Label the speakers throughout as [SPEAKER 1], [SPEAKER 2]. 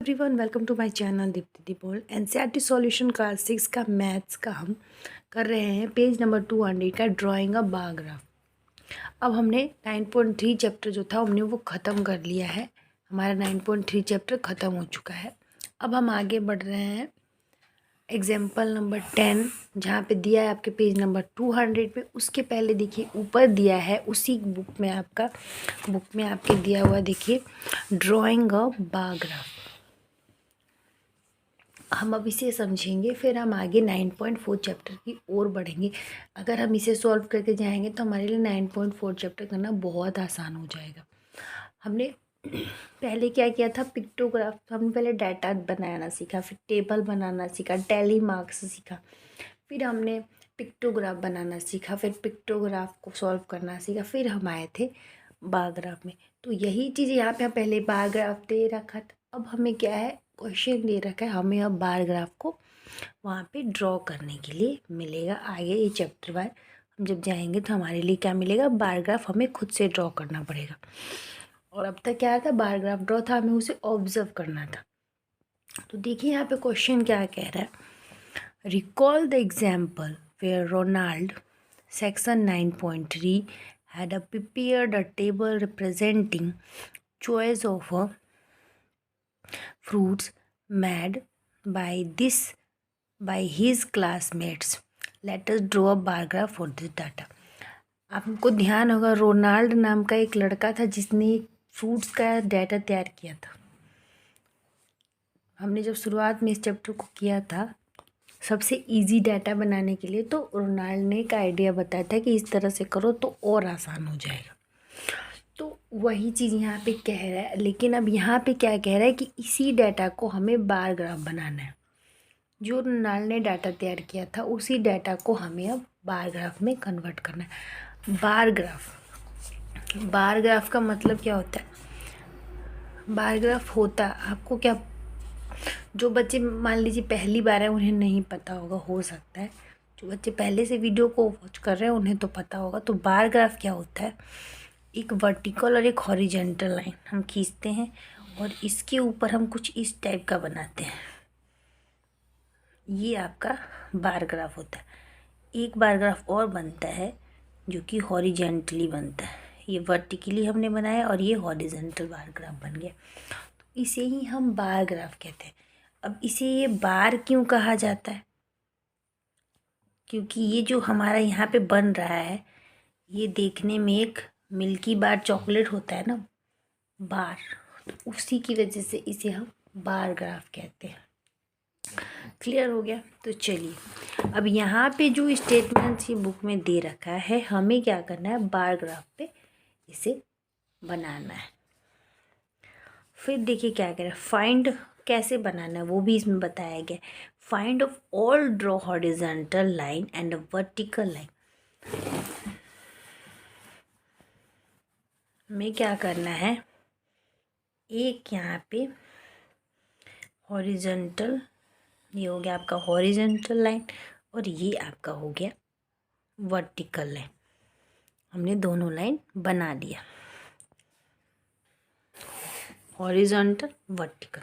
[SPEAKER 1] Everyone, welcome to my channel Deepti दीपोल। NCERT solution class 6 का maths का हम कर रहे हैं पेज नंबर 200 का ड्राइंग अ बार ग्राफ। अब हमने 9.3 चैप्टर जो था हमने वो ख़त्म कर लिया है। हमारा 9.3 चैप्टर ख़त्म हो चुका है। अब हम आगे बढ़ रहे हैं एग्जाम्पल नंबर 10, जहाँ पे दिया है आपके पेज नंबर 200 पे। उसके पहले देखिए ऊपर दिया है उसी बुक में आपके दिया हुआ देखिए ड्राइंग अ बार ग्राफ। हम अब इसे समझेंगे, फिर हम आगे 9.4 चैप्टर की ओर बढ़ेंगे। अगर हम इसे सॉल्व करके जाएंगे तो हमारे लिए 9.4 चैप्टर करना बहुत आसान हो जाएगा। हमने पहले क्या किया था, पिक्टोग्राफ। हमने पहले डाटा बनाना सीखा, फिर टेबल बनाना सीखा, टैली मार्क्स सीखा, फिर हमने पिक्टोग्राफ बनाना सीखा, फिर पिक्टोग्राफ को सॉल्व करना सीखा, फिर हम आए थे बार ग्राफ में। तो यही चीज़ यहाँ पे हम पहले बार ग्राफ दे रखा था। अब हमें क्या है, क्वेश्चन दे रखा है, हमें अब बार ग्राफ को वहाँ पे ड्रॉ करने के लिए मिलेगा। आगे ये चैप्टर वाइज हम जब जाएंगे तो हमारे लिए क्या मिलेगा, बार ग्राफ हमें खुद से ड्रॉ करना पड़ेगा। और अब तक क्या था, बार ग्राफ ड्रॉ था, हमें उसे ऑब्जर्व करना था। तो देखिए यहाँ पे क्वेश्चन क्या कह रहा है, recall the example where Ronald section 9.3 had prepared a table representing choice of fruits made by his classmates. Let us draw a bar graph for this data. आपको ध्यान होगा, रोनाल्ड नाम का एक लड़का था जिसने फ्रूट्स का डाटा तैयार किया था। हमने जब शुरुआत में इस चैप्टर को किया था सबसे इजी डाटा बनाने के लिए, तो रोनाल्ड ने एक आइडिया बताया था कि इस तरह से करो तो और आसान हो जाएगा। तो वही चीज़ यहाँ पे कह रहा है, लेकिन अब यहाँ पे क्या कह रहा है कि इसी डाटा को हमें बार ग्राफ बनाना है। जो रोनाल्ड ने डाटा तैयार किया था उसी डाटा को हमें अब बार ग्राफ में कन्वर्ट करना है। बार ग्राफ का मतलब क्या होता है, बार ग्राफ होता आपको क्या, जो बच्चे मान लीजिए पहली बार है उन्हें नहीं पता होगा, हो सकता है जो बच्चे पहले से वीडियो को वॉच कर रहे हैं उन्हें तो पता होगा। तो बार ग्राफ क्या होता है, एक वर्टिकल और एक हॉरिजेंटल लाइन हम खींचते हैं और इसके ऊपर हम कुछ इस टाइप का बनाते हैं। ये आपका बार ग्राफ होता है। एक बार ग्राफ और बनता है जो कि हॉरिजेंटली बनता है। ये वर्टिकली हमने बनाया और ये हॉरिजेंटल बार ग्राफ बन गया, तो इसे ही हम बार ग्राफ कहते हैं। अब इसे ये बार क्यों कहा जाता है, क्योंकि ये जो हमारा यहाँ पे बन रहा है ये देखने में एक मिल्की बार चॉकलेट होता है ना, बार, तो उसी की वजह से इसे हम बार ग्राफ कहते हैं। क्लियर हो गया। तो चलिए अब यहाँ पे जो स्टेटमेंट्स ये बुक में दे रखा है हमें क्या करना है, बार ग्राफ पे इसे बनाना है। फिर देखिए क्या कह रहा है, फाइंड कैसे बनाना है वो भी इसमें बताया गया। Find of all draw horizontal line and vertical line. हमें क्या करना है, एक यहाँ पे हॉरिजॉन्टल, ये हो गया आपका हॉरिजॉन्टल लाइन और ये आपका हो गया वर्टिकल लाइन। हमने दोनों लाइन बना दिया, हॉरिजॉन्टल वर्टिकल।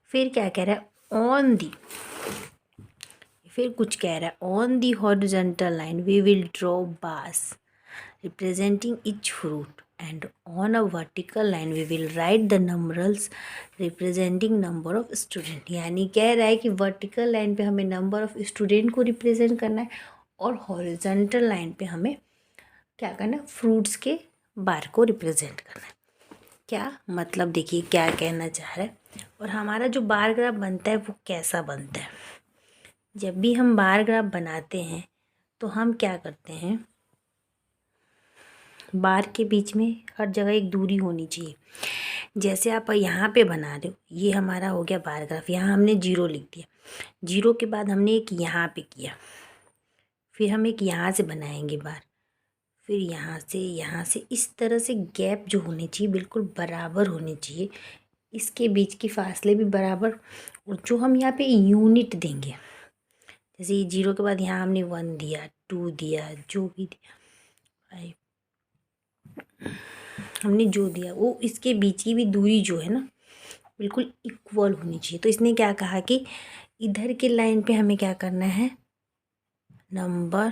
[SPEAKER 1] फिर क्या कह रहा है, ऑन दी, फिर कुछ कह रहा है, on the horizontal line we will draw bars representing each fruit and on a vertical line we will write the numerals representing number of student। यानी कह रहा है कि वर्टिकल लाइन पे हमें नंबर ऑफ स्टूडेंट को रिप्रेजेंट करना है और हॉरिजॉन्टल लाइन पे हमें क्या करना है, फ्रूट्स के बार को रिप्रेजेंट करना है। क्या मतलब, देखिए क्या कहना चाह रहा है। और हमारा जो बार ग्राफ बनता है वो कैसा बनता है, जब भी हम बार ग्राफ बनाते हैं तो हम क्या करते हैं, बार के बीच में हर जगह एक दूरी होनी चाहिए। जैसे आप यहाँ पे बना रहे हो, ये हमारा हो गया बार ग्राफ, यहाँ हमने 0 लिख दिया, 0 के बाद हमने एक यहाँ पे किया, फिर हम एक यहाँ से बनाएंगे बार, फिर यहाँ से इस तरह से गैप जो होने चाहिए बिल्कुल बराबर होने चाहिए, इसके बीच की फासले भी बराबर। और जो हम यहाँ पे यूनिट देंगे, जैसे ये 0 के बाद यहाँ हमने 1 दिया, 2 दिया, जो भी दिया हमने जो दिया वो इसके बीच की भी दूरी जो है ना बिल्कुल इक्वल होनी चाहिए। तो इसने क्या कहा कि इधर की लाइन पे हमें क्या करना है, नंबर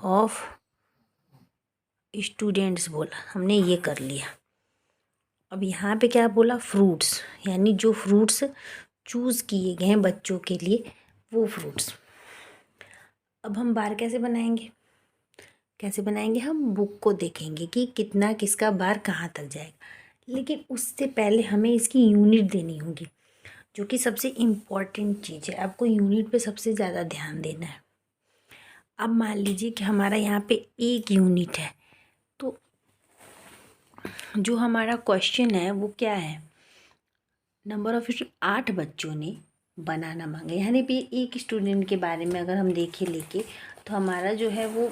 [SPEAKER 1] ऑफ स्टूडेंट्स बोला, हमने ये कर लिया। अब यहाँ पे क्या बोला, फ्रूट्स, यानी जो फ्रूट्स चूज़ किए गए हैं बच्चों के लिए वो फ्रूट्स। अब हम बार कैसे बनाएंगे, कैसे बनाएंगे, हम बुक को देखेंगे कि कितना किसका बार कहाँ तक जाएगा। लेकिन उससे पहले हमें इसकी यूनिट देनी होगी, जो कि सबसे इम्पॉर्टेंट चीज़ है। आपको यूनिट पे सबसे ज़्यादा ध्यान देना है। अब मान लीजिए कि हमारा यहाँ पे एक यूनिट है, तो जो हमारा क्वेश्चन है वो क्या है, नंबर ऑफ 8 बच्चों ने बनाना मांगा, यानी भी एक स्टूडेंट के बारे में अगर हम देखें लेके तो हमारा जो है वो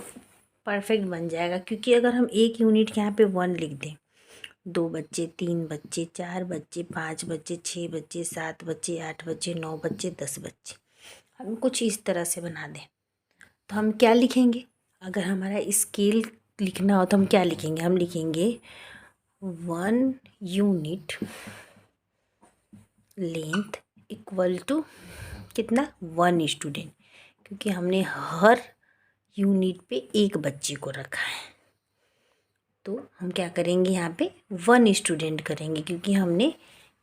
[SPEAKER 1] परफेक्ट बन जाएगा। क्योंकि अगर हम एक यूनिट यहाँ पे 1 लिख दें, 2 बच्चे, 3 बच्चे, 4 बच्चे, 5 बच्चे, 6 बच्चे, 7 बच्चे, 8 बच्चे, 9 बच्चे, 10 बच्चे, हम कुछ इस तरह से बना दें, तो हम क्या लिखेंगे, अगर हमारा स्केल लिखना हो तो हम क्या लिखेंगे, हम लिखेंगे 1 यूनिट लेंथ इक्वल टू कितना, 1 स्टूडेंट, क्योंकि हमने हर यूनिट पे एक बच्चे को रखा है। तो हम क्या करेंगे, यहाँ पे 1 स्टूडेंट करेंगे, क्योंकि हमने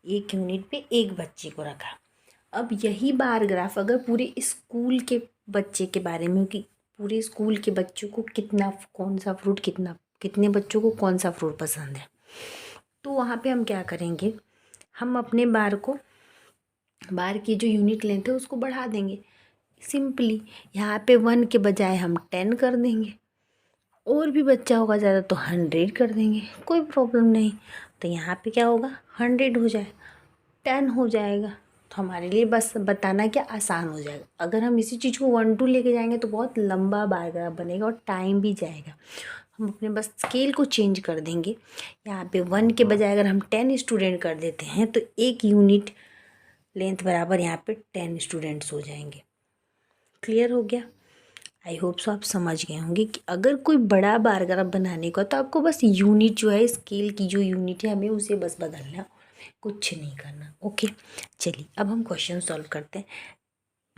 [SPEAKER 1] एक यूनिट पे एक बच्चे को रखा। अब यही बार ग्राफ अगर पूरे स्कूल के बच्चे के बारे में, कि पूरे स्कूल के बच्चों को कितना, कौन सा फ्रूट, कितने बच्चों को कौन सा फ्रूट पसंद है, तो वहाँ पे हम क्या करेंगे, हम अपने बार की जो यूनिट लेंथ है उसको बढ़ा देंगे। सिंपली यहाँ पे 1 के बजाय हम 10 कर देंगे, और भी बच्चा होगा ज़्यादा तो 100 कर देंगे, कोई प्रॉब्लम नहीं। तो यहाँ पे क्या होगा, 100 हो जाए, 10 हो जाएगा, तो हमारे लिए बस बताना क्या आसान हो जाएगा। अगर हम इसी चीज़ को 1 2 लेके जाएंगे तो बहुत लंबा बायोग्राफ बनेगा और टाइम भी जाएगा। हम अपने बस स्केल को चेंज कर देंगे, यहाँ पे 1 के बजाय अगर हम 10 स्टूडेंट कर देते हैं तो एक यूनिट लेंथ बराबर यहाँ पे 10 स्टूडेंट्स हो जाएंगे। क्लियर हो गया? आई होप सो आप समझ गए होंगे कि अगर कोई बड़ा बारग्राफ बनाने का तो आपको बस यूनिट जो है, स्केल की जो यूनिट है हमें उसे बस बदलना, कुछ नहीं करना। ओके, चलिए अब हम क्वेश्चन सॉल्व करते हैं।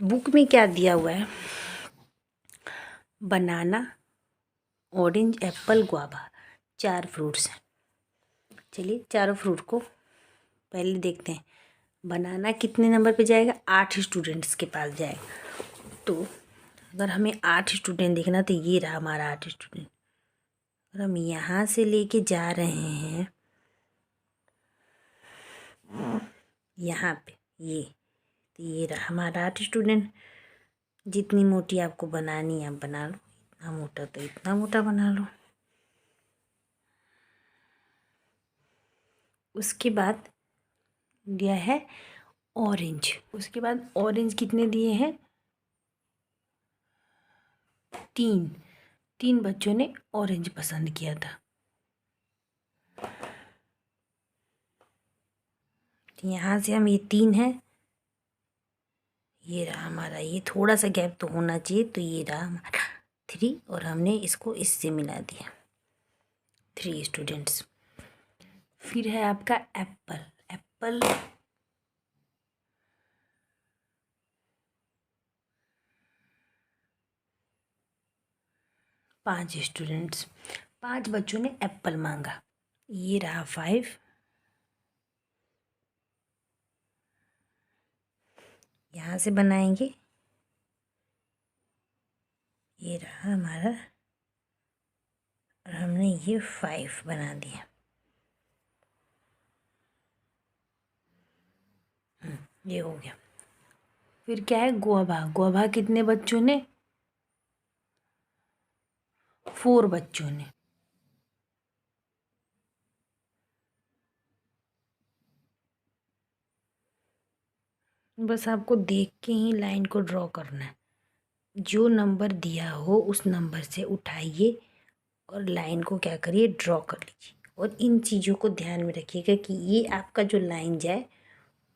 [SPEAKER 1] बुक में क्या दिया हुआ है, बनाना, ऑरेंज, एप्पल, गुआवा, 4 फ्रूट्स हैं। चलिए चारों फ्रूट को पहले देखते हैं। बनाना कितने नंबर पे जाएगा, 8 स्टूडेंट्स के पास जाएगा। तो अगर हमें 8 स्टूडेंट देखना तो ये रहा हमारा 8 स्टूडेंट। अगर हम यहाँ से लेके जा रहे हैं यहाँ पे, ये तो ये रहा हमारा 8 स्टूडेंट। जितनी मोटी आपको बनानी है आप बना लो, इतना मोटा तो इतना मोटा बना लो। उसके बाद दिया है ऑरेंज, उसके बाद ऑरेंज कितने दिए हैं, 3 बच्चों ने ऑरेंज पसंद किया था। यहाँ से हम, ये 3 है, ये रहा हमारा, ये थोड़ा सा गैप तो होना चाहिए, तो ये रहा हमारा 3, और हमने इसको इससे मिला दिया, 3 स्टूडेंट्स। फिर है आपका एप्पल, एप्पल 5 स्टूडेंट्स, 5 बच्चों ने एप्पल मांगा, ये रहा 5। यहाँ से बनाएंगे, ये रहा हमारा, और हमने ये 5 बना दिया। ये हो गया। फिर क्या है, गुआवा, गुआवा कितने बच्चों ने, 4 बच्चों ने। बस आपको देख के ही लाइन को ड्रॉ करना है, जो नंबर दिया हो उस नंबर से उठाइए और लाइन को क्या करिए, ड्रॉ कर लीजिए। और इन चीज़ों को ध्यान में रखिएगा कि ये आपका जो लाइन जाए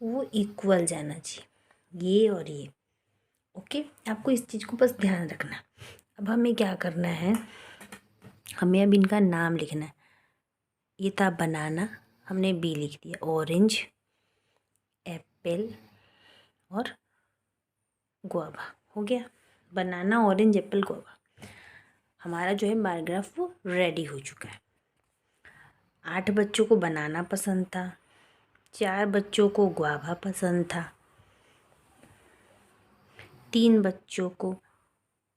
[SPEAKER 1] वो इक्वल जाना चाहिए, ये और ये। ओके, आपको इस चीज़ को बस ध्यान रखना। अब हमें क्या करना है, हमें अब इनका नाम लिखना है। ये था बनाना, हमने बी लिख दिया, ऑरेंज, एप्पल और गुआवा हो गया। बनाना, ऑरेंज, एप्पल, गुआवा। हमारा जो है बार ग्राफ वो रेडी हो चुका है। 8 बच्चों को बनाना पसंद था, 4 बच्चों को गुआवा पसंद था, 3 बच्चों को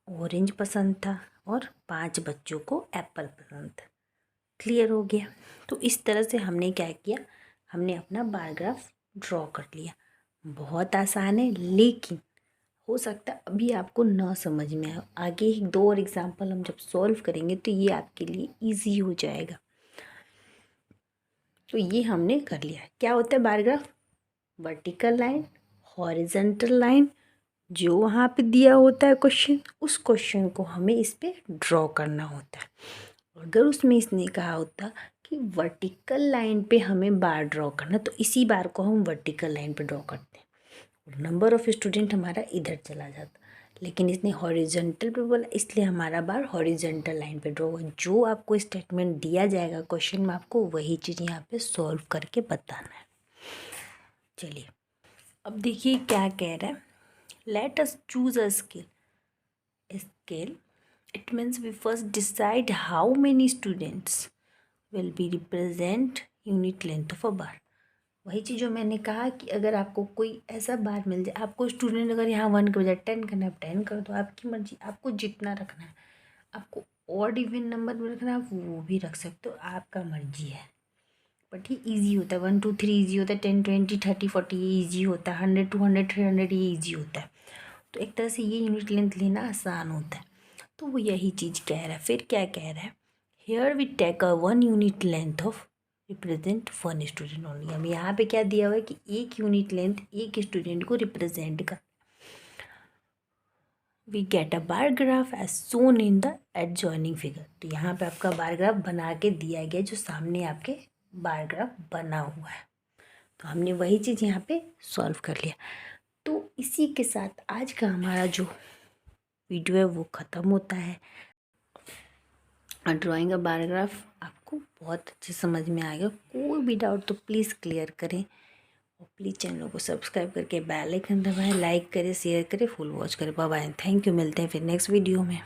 [SPEAKER 1] ऑरेंज पसंद था और 5 बच्चों को एप्पल पसंद था। क्लियर हो गया। तो इस तरह से हमने क्या किया, हमने अपना बार ग्राफ ड्रॉ कर लिया। बहुत आसान है, लेकिन हो सकता है अभी आपको ना समझ में आए। आगे 1-2 और एग्जाम्पल हम जब सॉल्व करेंगे तो ये आपके लिए इजी हो जाएगा। तो ये हमने कर लिया। क्या होता है bar graph? Vertical line, horizontal line, जो वहाँ पे दिया होता है क्वेश्चन, उस क्वेश्चन को हमें इस पे ड्रॉ करना होता है। अगर उसमें इसने कहा होता कि वर्टिकल लाइन पे हमें बार ड्रॉ करना, तो इसी बार को हम वर्टिकल लाइन पे ड्रॉ करते हैं और नंबर ऑफ स्टूडेंट हमारा इधर चला जाता। लेकिन इसने हॉरिजॉन्टल पे बोला, इसलिए हमारा बार हॉरिजॉन्टल लाइन पे ड्रॉ हुआ। जो आपको स्टेटमेंट दिया जाएगा क्वेश्चन में, आपको वही चीज़ यहाँ पे सॉल्व करके बताना है। चलिए अब देखिए क्या कह रहा है। Let us choose a scale. It means we first decide how many students will be represent unit length of a bar। वही चीज़ जो मैंने कहा कि अगर आपको कोई ऐसा बार मिल जाए, आपको स्टूडेंट अगर यहाँ 1 के बजाय 10 करना है, आप 10 कर दो, आपकी मर्जी। आपको जितना रखना है, आपको ऑड इवन नंबर में रखना है, आप वो भी रख सकते हो, आपका मर्जी है। बट ये ईजी होता है। 1 2 3 ईजी होता है, 10 20 30 40 ये ईजी होता है, 100 200 300 ये ईजी होता है। तो एक तरह से ये यूनिट लेंथ लेना आसान होता है। तो वो यही चीज़ कह रहा है। फिर क्या कह रहा है, here we take a 1 unit length of represent 1 student only. हमें यहाँ पे क्या दिया हुआ है कि 1 यूनिट लेंथ एक स्टूडेंट को रिप्रेजेंट कर। We get a bar graph as shown in the adjoining figure. तो यहाँ पे आपका बार ग्राफ बना के दिया गया, जो सामने आपके बार ग्राफ बना हुआ है। तो हमने वही चीज़ यहाँ पे सॉल्व कर लिया। तो इसी के साथ आज का हमारा जो वीडियो है वो ख़त्म होता है। ड्राइंग अ बार ग्राफ आपको बहुत अच्छे समझ में आ गया। कोई भी डाउट तो प्लीज़ क्लियर करें और प्लीज़ चैनल को सब्सक्राइब करके बेल आइकन दबाएं, लाइक करें, शेयर करें, फुल वॉच करें। Bye bye, thank you. मिलते हैं फिर नेक्स्ट वीडियो में।